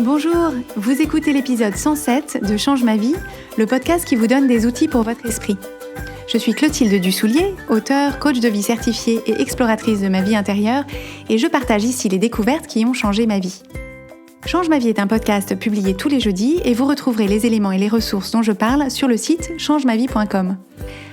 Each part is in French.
Bonjour, vous écoutez l'épisode 107 de Change ma vie, le podcast qui vous donne des outils pour votre esprit. Je suis Clotilde Dussoulier, auteure, coach de vie certifiée et exploratrice de ma vie intérieure, et je partage ici les découvertes qui ont changé ma vie. Change ma vie est un podcast publié tous les jeudis et vous retrouverez les éléments et les ressources dont je parle sur le site changemavie.com.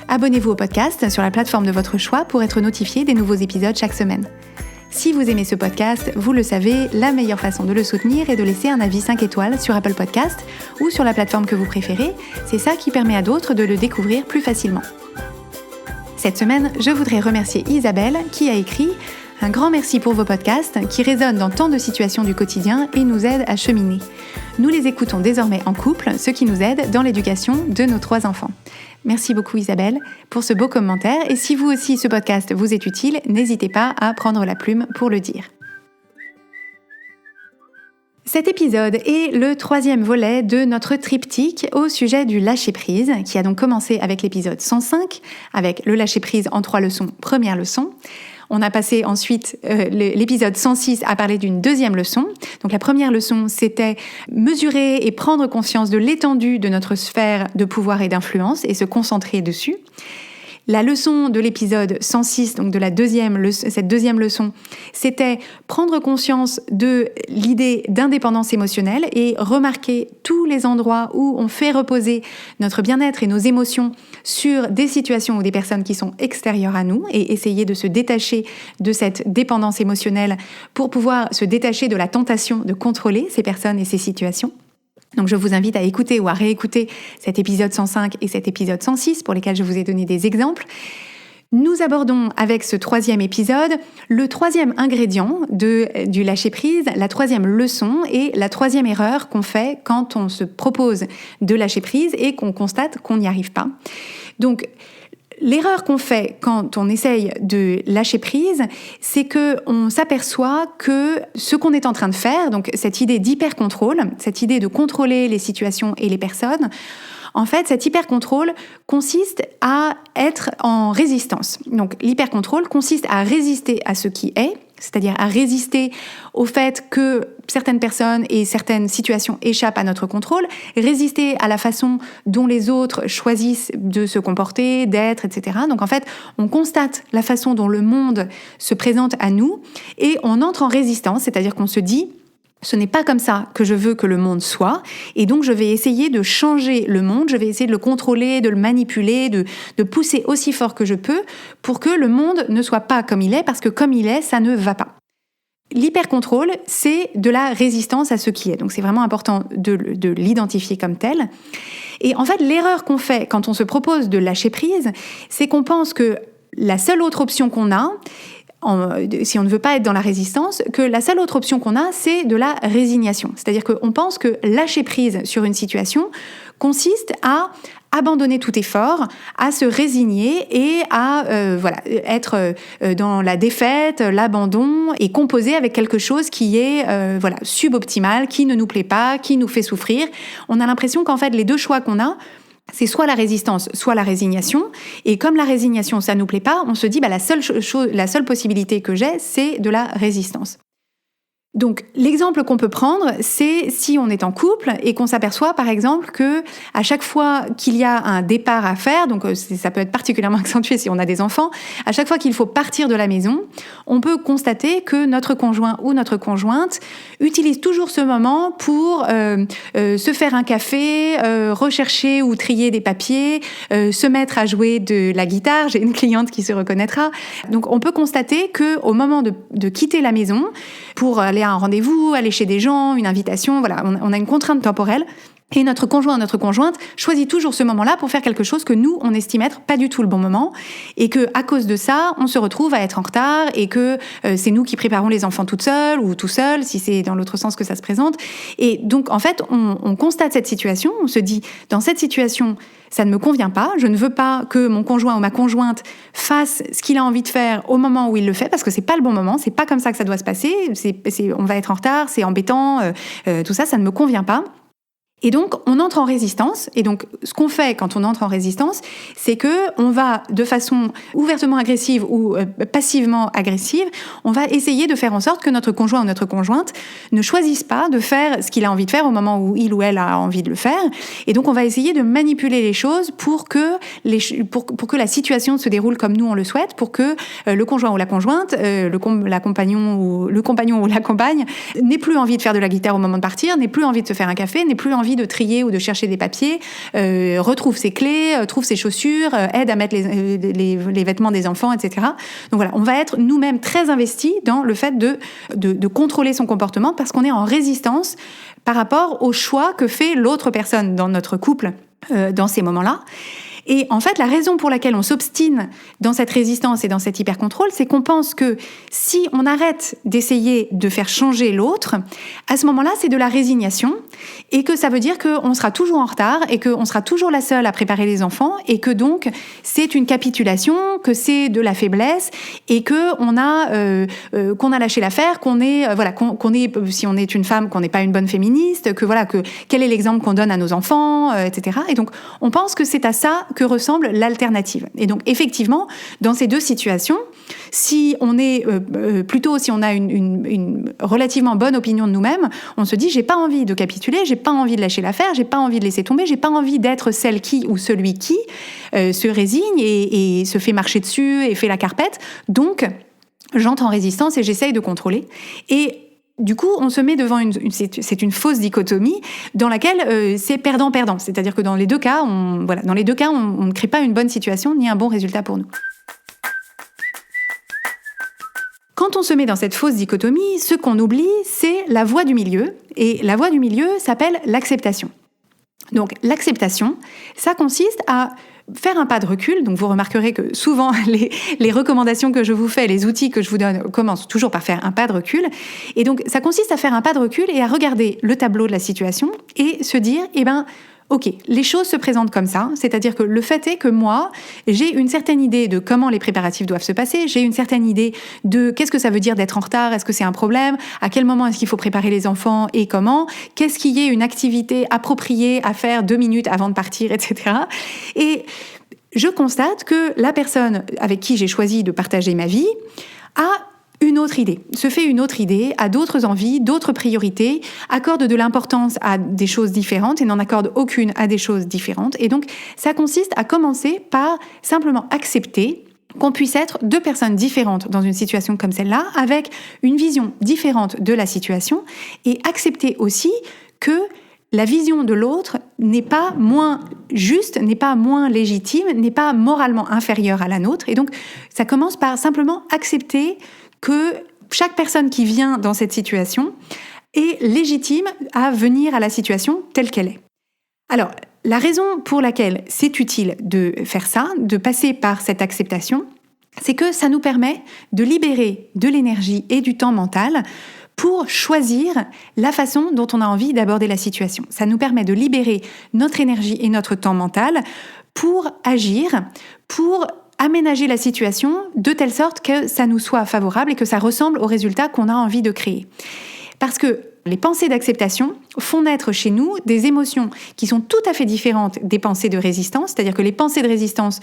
Abonnez-vous au podcast sur la plateforme de votre choix pour être notifié des nouveaux épisodes chaque semaine. Si vous aimez ce podcast, vous le savez, la meilleure façon de le soutenir est de laisser un avis 5 étoiles sur Apple Podcast ou sur la plateforme que vous préférez. C'est ça qui permet à d'autres de le découvrir plus facilement. Cette semaine, je voudrais remercier Isabelle qui a écrit « Un grand merci pour vos podcasts qui résonnent dans tant de situations du quotidien et nous aident à cheminer. Nous les écoutons désormais en couple, ce qui nous aide dans l'éducation de nos 3 enfants. » Merci beaucoup Isabelle pour ce beau commentaire et si vous aussi ce podcast vous est utile, n'hésitez pas à prendre la plume pour le dire. Cet épisode est le 3e volet de notre triptyque au sujet du lâcher-prise qui a donc commencé avec l'épisode 105 avec le lâcher-prise en 3 leçons, première leçon. On a passé ensuite l'épisode 106 à parler d'une 2e leçon. Donc la première leçon, c'était mesurer et prendre conscience de l'étendue de notre sphère de pouvoir et d'influence et se concentrer dessus. La leçon de l'épisode 106, donc de cette 2e leçon, c'était prendre conscience de l'idée d'indépendance émotionnelle et remarquer tous les endroits où on fait reposer notre bien-être et nos émotions sur des situations ou des personnes qui sont extérieures à nous et essayer de se détacher de cette dépendance émotionnelle pour pouvoir se détacher de la tentation de contrôler ces personnes et ces situations. Donc je vous invite à écouter ou à réécouter cet épisode 105 et cet épisode 106 pour lesquels je vous ai donné des exemples. Nous abordons avec ce 3e épisode le 3e ingrédient du lâcher-prise, la 3e leçon et la 3e erreur qu'on fait quand on se propose de lâcher prise et qu'on constate qu'on n'y arrive pas. Donc, l'erreur qu'on fait quand on essaye de lâcher prise, c'est qu'on s'aperçoit que ce qu'on est en train de faire, donc cette idée d'hyper-contrôle, cette idée de contrôler les situations et les personnes, en fait, cet hyper-contrôle consiste à être en résistance. Donc, l'hyper-contrôle consiste à résister à ce qui est, c'est-à-dire à résister au fait que certaines personnes et certaines situations échappent à notre contrôle, résister à la façon dont les autres choisissent de se comporter, d'être, etc. Donc en fait, on constate la façon dont le monde se présente à nous et on entre en résistance, c'est-à-dire qu'on se dit ce n'est pas comme ça que je veux que le monde soit, et donc je vais essayer de changer le monde, je vais essayer de le contrôler, de le manipuler, de pousser aussi fort que je peux pour que le monde ne soit pas comme il est, parce que comme il est, ça ne va pas. L'hyper-contrôle, c'est de la résistance à ce qui est, donc c'est vraiment important de l'identifier comme tel. Et en fait, l'erreur qu'on fait quand on se propose de lâcher prise, c'est qu'on pense que la seule autre option qu'on a, si on ne veut pas être dans la résistance, que la seule autre option qu'on a, c'est de la résignation. C'est-à-dire qu'on pense que lâcher prise sur une situation consiste à abandonner tout effort, à se résigner et à être dans la défaite, l'abandon et composer avec quelque chose qui est suboptimal, qui ne nous plaît pas, qui nous fait souffrir. On a l'impression qu'en fait, les 2 choix qu'on a, c'est soit la résistance, soit la résignation. Et comme la résignation, ça nous plaît pas, on se dit la seule possibilité que j'ai, c'est de la résistance. Donc, l'exemple qu'on peut prendre, c'est si on est en couple et qu'on s'aperçoit, par exemple, que à chaque fois qu'il y a un départ à faire, donc ça peut être particulièrement accentué si on a des enfants, à chaque fois qu'il faut partir de la maison, on peut constater que notre conjoint ou notre conjointe utilise toujours ce moment pour se faire un café, rechercher ou trier des papiers, se mettre à jouer de la guitare. J'ai une cliente qui se reconnaîtra. Donc, on peut constater qu'au moment de quitter la maison, pour aller à un rendez-vous, aller chez des gens, une invitation, voilà, on a une contrainte temporelle. Et notre conjoint, notre conjointe choisit toujours ce moment-là pour faire quelque chose que nous, on estime être pas du tout le bon moment. Et que, à cause de ça, on se retrouve à être en retard et que c'est nous qui préparons les enfants toutes seules ou tout seul, si c'est dans l'autre sens que ça se présente. Et donc, en fait, on constate cette situation, on se dit, dans cette situation, ça ne me convient pas, je ne veux pas que mon conjoint ou ma conjointe fasse ce qu'il a envie de faire au moment où il le fait, parce que c'est pas le bon moment, c'est pas comme ça que ça doit se passer, on va être en retard, c'est embêtant, tout ça, ça ne me convient pas. Et donc, on entre en résistance. Et donc, ce qu'on fait quand on entre en résistance, c'est que on va, de façon ouvertement agressive ou passivement agressive, on va essayer de faire en sorte que notre conjoint ou notre conjointe ne choisisse pas de faire ce qu'il a envie de faire au moment où il ou elle a envie de le faire. Et donc, on va essayer de manipuler les choses pour que la situation se déroule comme nous on le souhaite, pour que le conjoint ou la conjointe, le compagnon ou la compagne n'ait plus envie de faire de la guitare au moment de partir, n'ait plus envie de se faire un café, n'ait plus envie de trier ou de chercher des papiers, retrouve ses clés, trouve ses chaussures, aide à mettre les vêtements des enfants, etc. Donc voilà, on va être nous-mêmes très investis dans le fait de contrôler son comportement parce qu'on est en résistance par rapport au choix que fait l'autre personne dans notre couple dans ces moments-là. Et en fait, la raison pour laquelle on s'obstine dans cette résistance et dans cet hyper-contrôle, c'est qu'on pense que si on arrête d'essayer de faire changer l'autre, à ce moment-là, c'est de la résignation et que ça veut dire qu'on sera toujours en retard et qu'on sera toujours la seule à préparer les enfants et que donc c'est une capitulation, que c'est de la faiblesse et qu'on a lâché l'affaire, qu'on est, si on est une femme, qu'on n'est pas une bonne féministe, quel est l'exemple qu'on donne à nos enfants, etc. Et donc, on pense que c'est à ça que ressemble l'alternative. Et donc, effectivement, dans ces deux situations, si on a une relativement bonne opinion de nous-mêmes, on se dit, j'ai pas envie de capituler, j'ai pas envie de lâcher l'affaire, j'ai pas envie de laisser tomber, j'ai pas envie d'être celle qui ou celui qui se résigne et se fait marcher dessus et fait la carpette. Donc, j'entre en résistance et j'essaye de contrôler. Et du coup, on se met devant c'est une fausse dichotomie dans laquelle c'est perdant-perdant. C'est-à-dire que dans les deux cas, on ne crée pas une bonne situation ni un bon résultat pour nous. Quand on se met dans cette fausse dichotomie, ce qu'on oublie, c'est la voie du milieu. Et la voie du milieu s'appelle l'acceptation. Donc, l'acceptation, ça consiste à faire un pas de recul. Donc, vous remarquerez que souvent, les recommandations que je vous fais, les outils que je vous donne, commencent toujours par faire un pas de recul. Et donc, ça consiste à faire un pas de recul et à regarder le tableau de la situation et se dire, ok, les choses se présentent comme ça, c'est-à-dire que le fait est que moi, j'ai une certaine idée de comment les préparatifs doivent se passer, j'ai une certaine idée de qu'est-ce que ça veut dire d'être en retard, est-ce que c'est un problème, à quel moment est-ce qu'il faut préparer les enfants et comment, qu'est-ce qui est une activité appropriée à faire 2 minutes avant de partir, etc. Et je constate que la personne avec qui j'ai choisi de partager ma vie a une autre idée, se fait une autre idée, a d'autres envies, d'autres priorités, accorde de l'importance à des choses différentes et n'en accorde aucune à des choses différentes. Et donc, ça consiste à commencer par simplement accepter qu'on puisse être deux personnes différentes dans une situation comme celle-là, avec une vision différente de la situation, et accepter aussi que la vision de l'autre n'est pas moins juste, n'est pas moins légitime, n'est pas moralement inférieure à la nôtre. Et donc, ça commence par simplement accepter que chaque personne qui vient dans cette situation est légitime à venir à la situation telle qu'elle est. Alors, la raison pour laquelle c'est utile de faire ça, de passer par cette acceptation, c'est que ça nous permet de libérer de l'énergie et du temps mental pour choisir la façon dont on a envie d'aborder la situation. Ça nous permet de libérer notre énergie et notre temps mental pour agir, pour aménager la situation de telle sorte que ça nous soit favorable et que ça ressemble au résultat qu'on a envie de créer. Parce que les pensées d'acceptation font naître chez nous des émotions qui sont tout à fait différentes des pensées de résistance, c'est-à-dire que les pensées de résistance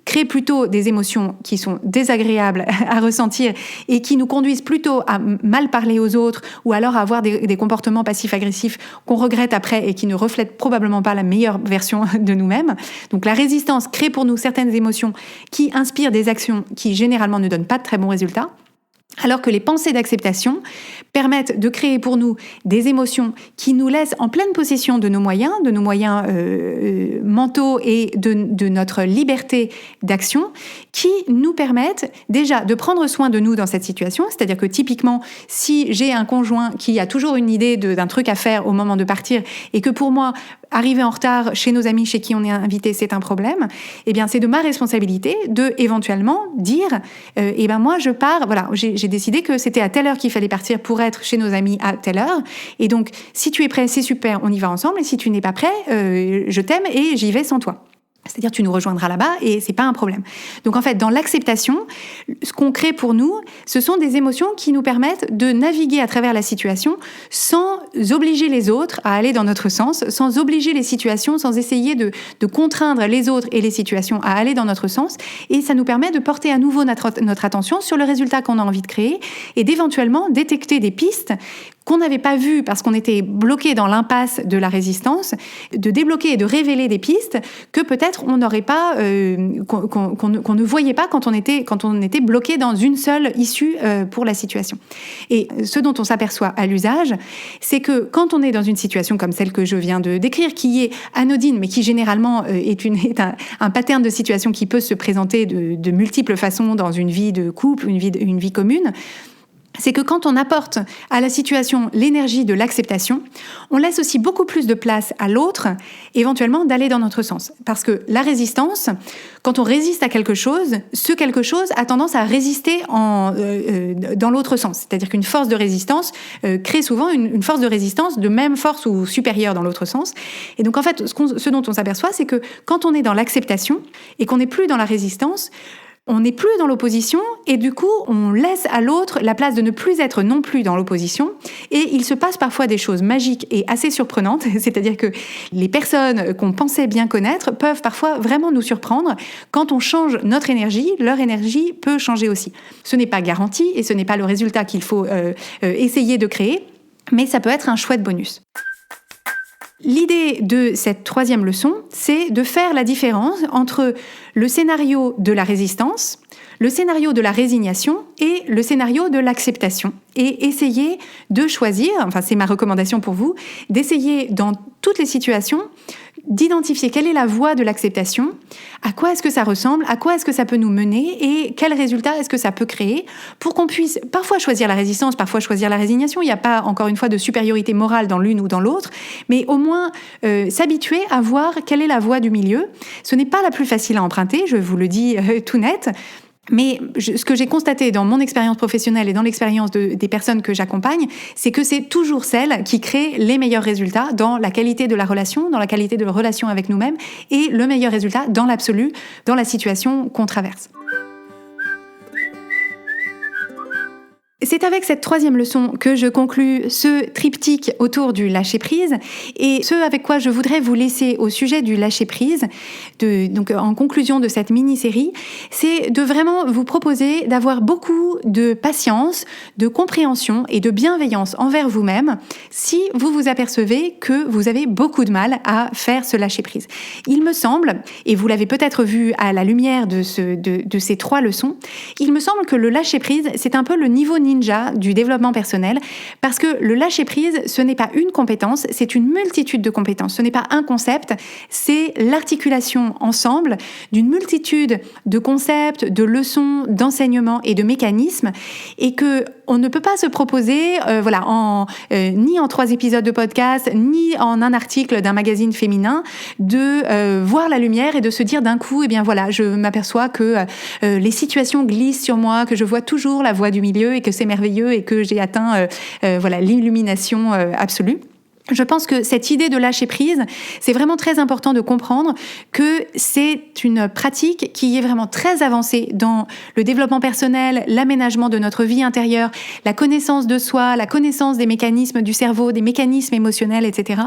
créent plutôt des émotions qui sont désagréables à ressentir et qui nous conduisent plutôt à mal parler aux autres ou alors à avoir des comportements passifs-agressifs qu'on regrette après et qui ne reflètent probablement pas la meilleure version de nous-mêmes. Donc la résistance crée pour nous certaines émotions qui inspirent des actions qui généralement ne donnent pas de très bons résultats. Alors que les pensées d'acceptation permettent de créer pour nous des émotions qui nous laissent en pleine possession de nos moyens mentaux et de notre liberté d'action, qui nous permettent déjà de prendre soin de nous dans cette situation. C'est-à-dire que typiquement, si j'ai un conjoint qui a toujours une idée d'un truc à faire au moment de partir et que pour moi, arriver en retard chez nos amis chez qui on est invité, c'est un problème, eh bien c'est de ma responsabilité de éventuellement dire moi je pars, voilà, j'ai décidé que c'était à telle heure qu'il fallait partir pour être chez nos amis à telle heure, et donc si tu es prêt, c'est super, on y va ensemble, et si tu n'es pas prêt, je t'aime et j'y vais sans toi. C'est-à-dire, tu nous rejoindras là-bas et c'est pas un problème. Donc, en fait, dans l'acceptation, ce qu'on crée pour nous, ce sont des émotions qui nous permettent de naviguer à travers la situation sans obliger les autres à aller dans notre sens, sans obliger les situations, sans essayer de contraindre les autres et les situations à aller dans notre sens. Et ça nous permet de porter à nouveau notre attention sur le résultat qu'on a envie de créer et d'éventuellement détecter des pistes qu'on n'avait pas vues parce qu'on était bloqué dans l'impasse de la résistance, de débloquer et de révéler des pistes que peut-être on n'aurait pas, qu'on ne voyait pas quand on était bloqué dans une seule issue pour la situation. Et ce dont on s'aperçoit à l'usage, c'est que quand on est dans une situation comme celle que je viens de décrire, qui est anodine, mais qui généralement est un pattern de situation qui peut se présenter de multiples façons dans une vie de couple, une vie commune, c'est que quand on apporte à la situation l'énergie de l'acceptation, on laisse aussi beaucoup plus de place à l'autre, éventuellement d'aller dans notre sens. Parce que la résistance, quand on résiste à quelque chose, ce quelque chose a tendance à résister dans l'autre sens. C'est-à-dire qu'une force de résistance crée souvent une force de résistance de même force ou supérieure dans l'autre sens. Et donc en fait, ce dont on s'aperçoit, c'est que quand on est dans l'acceptation et qu'on n'est plus dans la résistance, on n'est plus dans l'opposition et du coup, on laisse à l'autre la place de ne plus être non plus dans l'opposition. Et il se passe parfois des choses magiques et assez surprenantes. C'est-à-dire que les personnes qu'on pensait bien connaître peuvent parfois vraiment nous surprendre. Quand on change notre énergie, leur énergie peut changer aussi. Ce n'est pas garanti et ce n'est pas le résultat qu'il faut essayer de créer, mais ça peut être un chouette bonus. L'idée de cette troisième leçon, c'est de faire la différence entre le scénario de la résistance, le scénario de la résignation et le scénario de l'acceptation. Et essayer de choisir, enfin c'est ma recommandation pour vous, d'essayer dans toutes les situations d'identifier quelle est la voie de l'acceptation, à quoi est-ce que ça ressemble, à quoi est-ce que ça peut nous mener et quel résultat est-ce que ça peut créer pour qu'on puisse parfois choisir la résistance, parfois choisir la résignation. Il n'y a pas, encore une fois, de supériorité morale dans l'une ou dans l'autre, mais au moins s'habituer à voir quelle est la voie du milieu. Ce n'est pas la plus facile à emprunter, je vous le dis tout net. Mais ce que j'ai constaté dans mon expérience professionnelle et dans l'expérience des personnes que j'accompagne, c'est que c'est toujours celle qui crée les meilleurs résultats dans la qualité de la relation, dans la qualité de la relation avec nous-mêmes et le meilleur résultat dans l'absolu, dans la situation qu'on traverse. C'est avec cette troisième leçon que je conclus ce triptyque autour du lâcher-prise et ce avec quoi je voudrais vous laisser au sujet du lâcher-prise, donc en conclusion de cette mini-série, c'est de vraiment vous proposer d'avoir beaucoup de patience, de compréhension et de bienveillance envers vous-même si vous vous apercevez que vous avez beaucoup de mal à faire ce lâcher-prise. Il me semble, et vous l'avez peut-être vu à la lumière de ces trois leçons, il me semble que le lâcher-prise, c'est un peu le niveau ninja du développement personnel, parce que le lâcher-prise, ce n'est pas une compétence, c'est une multitude de compétences. Ce n'est pas un concept, c'est l'articulation ensemble d'une multitude de concepts, de leçons, d'enseignements et de mécanismes, et que on ne peut pas se proposer, ni en 3 épisodes de podcast, ni en un article d'un magazine féminin, de voir la lumière et de se dire d'un coup, je m'aperçois que les situations glissent sur moi, que je vois toujours la voie du milieu et que c'est merveilleux et que j'ai atteint l'illumination absolue. Je pense que cette idée de lâcher prise, c'est vraiment très important de comprendre que c'est une pratique qui est vraiment très avancée dans le développement personnel, l'aménagement de notre vie intérieure, la connaissance de soi, la connaissance des mécanismes du cerveau, des mécanismes émotionnels, etc.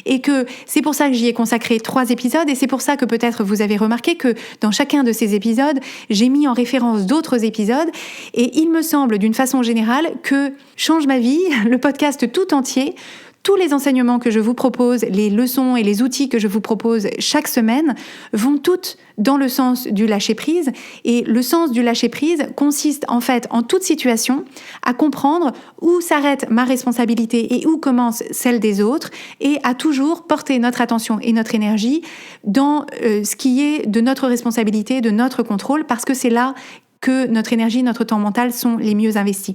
Et que c'est pour ça que j'y ai consacré 3 épisodes et c'est pour ça que peut-être vous avez remarqué que dans chacun de ces épisodes, j'ai mis en référence d'autres épisodes et il me semble d'une façon générale que Change ma vie, le podcast tout entier, tous les enseignements que je vous propose, les leçons et les outils que je vous propose chaque semaine vont toutes dans le sens du lâcher-prise. Et le sens du lâcher-prise consiste en fait, en toute situation, à comprendre où s'arrête ma responsabilité et où commence celle des autres et à toujours porter notre attention et notre énergie dans ce qui est de notre responsabilité, de notre contrôle, parce que c'est là que notre énergie, notre temps mental sont les mieux investis.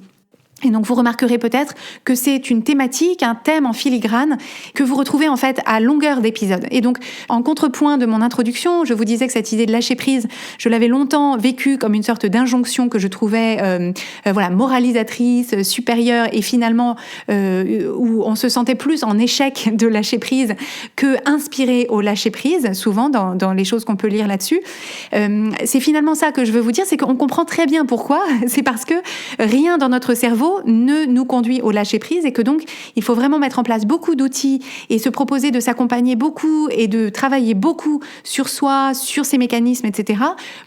Et donc, vous remarquerez peut-être que c'est une thématique, un thème en filigrane que vous retrouvez en fait à longueur d'épisodes. Et donc, en contrepoint de mon introduction, je vous disais que cette idée de lâcher prise, je l'avais longtemps vécue comme une sorte d'injonction que je trouvais moralisatrice, supérieure et finalement où on se sentait plus en échec de lâcher prise que inspiré au lâcher prise, souvent dans les choses qu'on peut lire là-dessus. C'est finalement ça que je veux vous dire, c'est qu'on comprend très bien pourquoi. C'est parce que rien dans notre cerveau ne nous conduit au lâcher-prise et que donc il faut vraiment mettre en place beaucoup d'outils et se proposer de s'accompagner beaucoup et de travailler beaucoup sur soi, sur ses mécanismes, etc.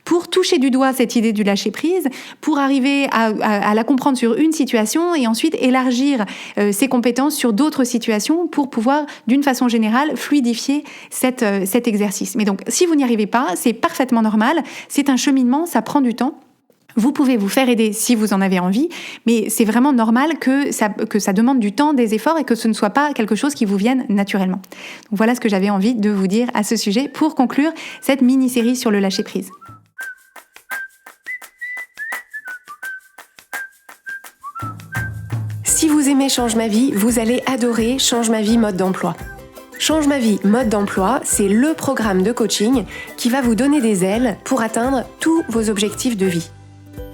pour toucher du doigt cette idée du lâcher-prise, pour arriver à la comprendre sur une situation et ensuite élargir ses compétences sur d'autres situations pour pouvoir, d'une façon générale, fluidifier cet exercice. Mais donc, si vous n'y arrivez pas, c'est parfaitement normal, c'est un cheminement, ça prend du temps. Vous pouvez vous faire aider si vous en avez envie, mais c'est vraiment normal que ça demande du temps, des efforts et que ce ne soit pas quelque chose qui vous vienne naturellement. Donc voilà ce que j'avais envie de vous dire à ce sujet pour conclure cette mini-série sur le lâcher-prise. Si vous aimez Change ma vie, vous allez adorer Change ma vie mode d'emploi. Change ma vie mode d'emploi, c'est le programme de coaching qui va vous donner des ailes pour atteindre tous vos objectifs de vie.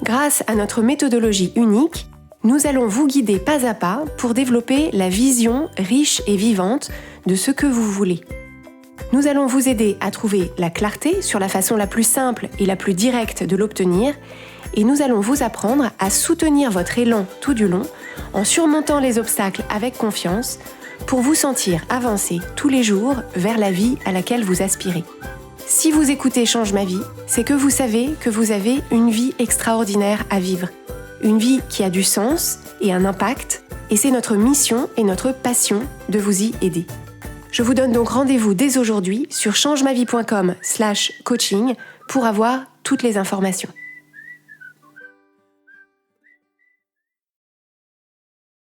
Grâce à notre méthodologie unique, nous allons vous guider pas à pas pour développer la vision riche et vivante de ce que vous voulez. Nous allons vous aider à trouver la clarté sur la façon la plus simple et la plus directe de l'obtenir, et nous allons vous apprendre à soutenir votre élan tout du long en surmontant les obstacles avec confiance pour vous sentir avancer tous les jours vers la vie à laquelle vous aspirez. Si vous écoutez Change ma vie, c'est que vous savez que vous avez une vie extraordinaire à vivre. Une vie qui a du sens et un impact, et c'est notre mission et notre passion de vous y aider. Je vous donne donc rendez-vous dès aujourd'hui sur changemavie.com/coaching pour avoir toutes les informations.